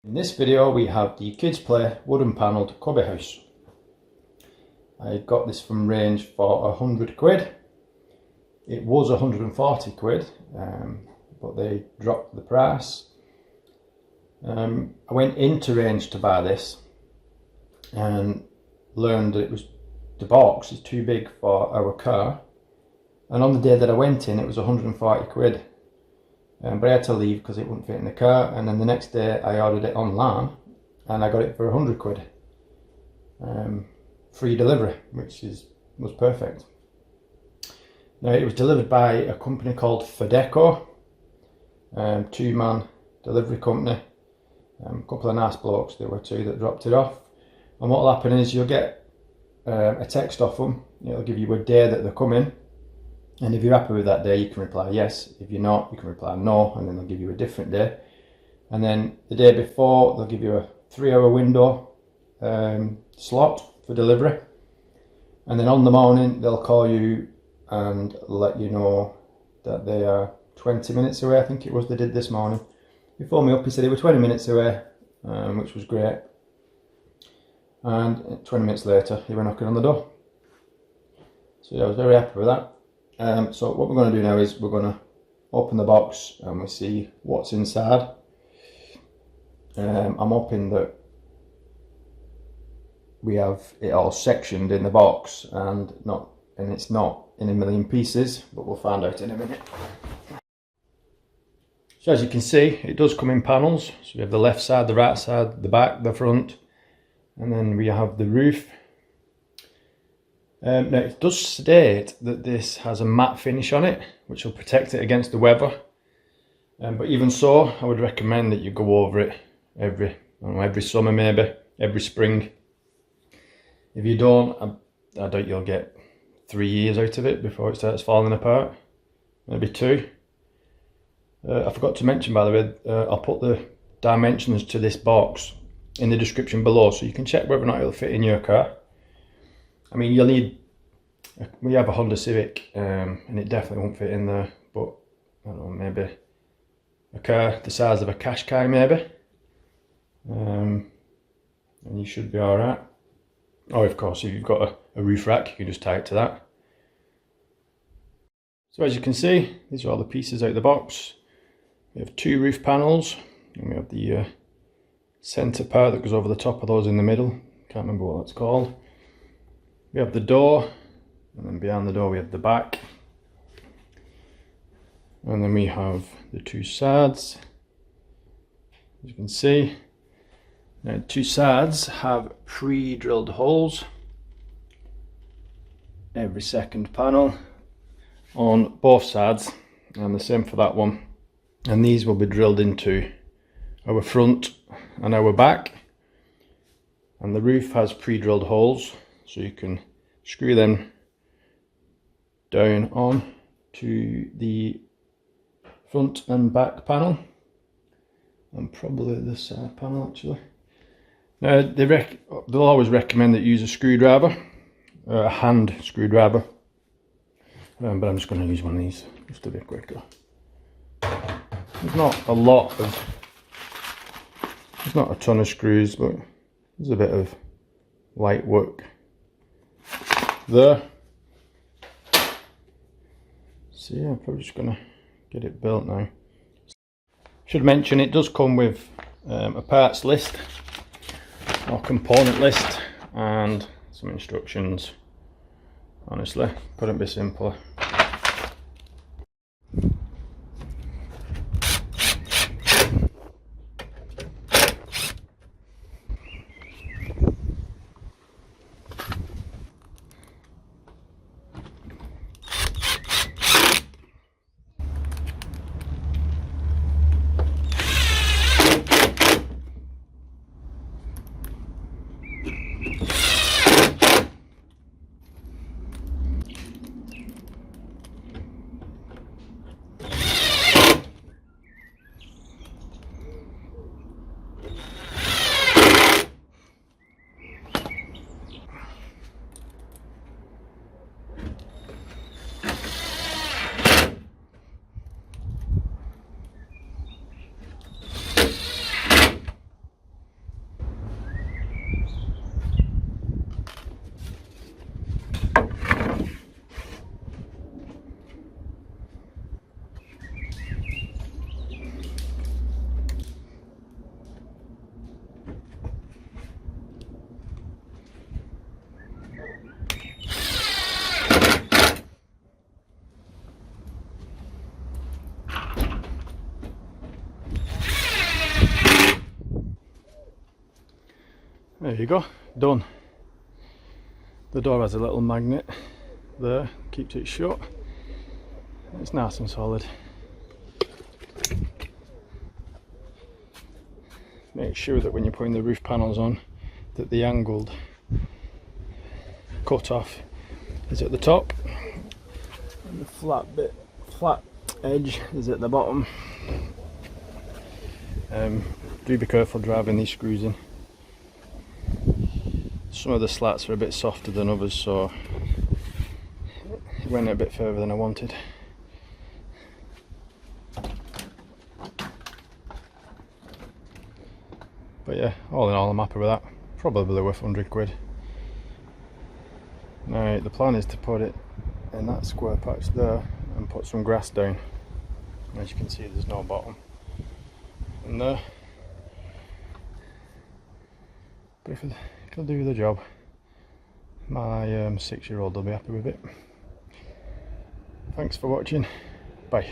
In this video we have the Kids Play wooden panelled cubby house. I got this from Range for £100. It was £140, but they dropped the price. I went into Range to buy this and learned that the box is too big for our car, and on the day that I went in it was £140. But I had to leave because it wouldn't fit in the car, and then the next day I ordered it online and I got it for £100. Free delivery, which was perfect. Now it was delivered by a company called Fedeco, two-man delivery company. A couple of nice blokes, there were two that dropped it off. And what will happen is you'll get a text off them. It'll give you a day that they're coming, and if you're happy with that day you can reply yes. If you're not, you can reply no, and then they'll give you a different day. And then the day before they'll give you a 3-hour window slot for delivery, and then on the morning they'll call you and let you know that they are 20 minutes away. I think it was they did this morning. He phoned me up, he said they were 20 minutes away, which was great. And 20 minutes later he were knocking on the door. So yeah, I was very happy with that. So what we're going to do now is we're going to open the box and we'll see what's inside. I'm hoping that we have it all sectioned in the box and it's not in a million pieces, but we'll find out in a minute. So as you can see, it does come in panels. So we have the left side, the right side, the back, the front, and then we have the roof. Now it does state that this has a matte finish on it, which will protect it against the weather. But even so, I would recommend that you go over it every summer, maybe every spring. If you don't, I doubt you'll get 3 years out of it before it starts falling apart. Maybe 2. I forgot to mention, by the way, I'll put the dimensions to this box in the description below, so you can check whether or not it'll fit in your car. I mean, you'll need, we have a Honda Civic, and it definitely won't fit in there, but I don't know, maybe a car the size of a Qashqai maybe, and you should be alright. Or of course, if you've got a roof rack, you can just tie it to that. So as you can see, these are all the pieces out of the box. We have 2 roof panels, and we have the centre part that goes over the top of those in the middle. Can't remember what that's called. We have the door, and then behind the door we have the back, and then we have the 2 sides. As you can see, now 2 sides have pre-drilled holes every second panel on both sides, and the same for that one. And these will be drilled into our front and our back, and the roof has pre-drilled holes, so you can screw them down on to the front and back panel, and probably the side panel actually. Now they'll always recommend that you use a screwdriver, a hand screwdriver, but I'm just going to use one of these just to be quicker. There's not a ton of screws, but there's a bit of light work there. So yeah, I'm probably just going to get it built now. Should mention it does come with a parts list or component list and some instructions. Honestly, couldn't be simpler. There you go, done. The door has a little magnet there, keeps it shut. It's nice and solid. Make sure that when you're putting the roof panels on, that the angled cut off is at the top and the flat edge is at the bottom. Do be careful driving these screws in. Some of the slats are a bit softer than others, so it went a bit further than I wanted. But yeah, all in all I'm happy with that. Probably worth 100 quid. Now the plan is to put it in that square patch there and put some grass down. As you can see, there's no bottom in there. But if it'll do the job, my 6-year-old will be happy with it. Thanks for watching. Bye.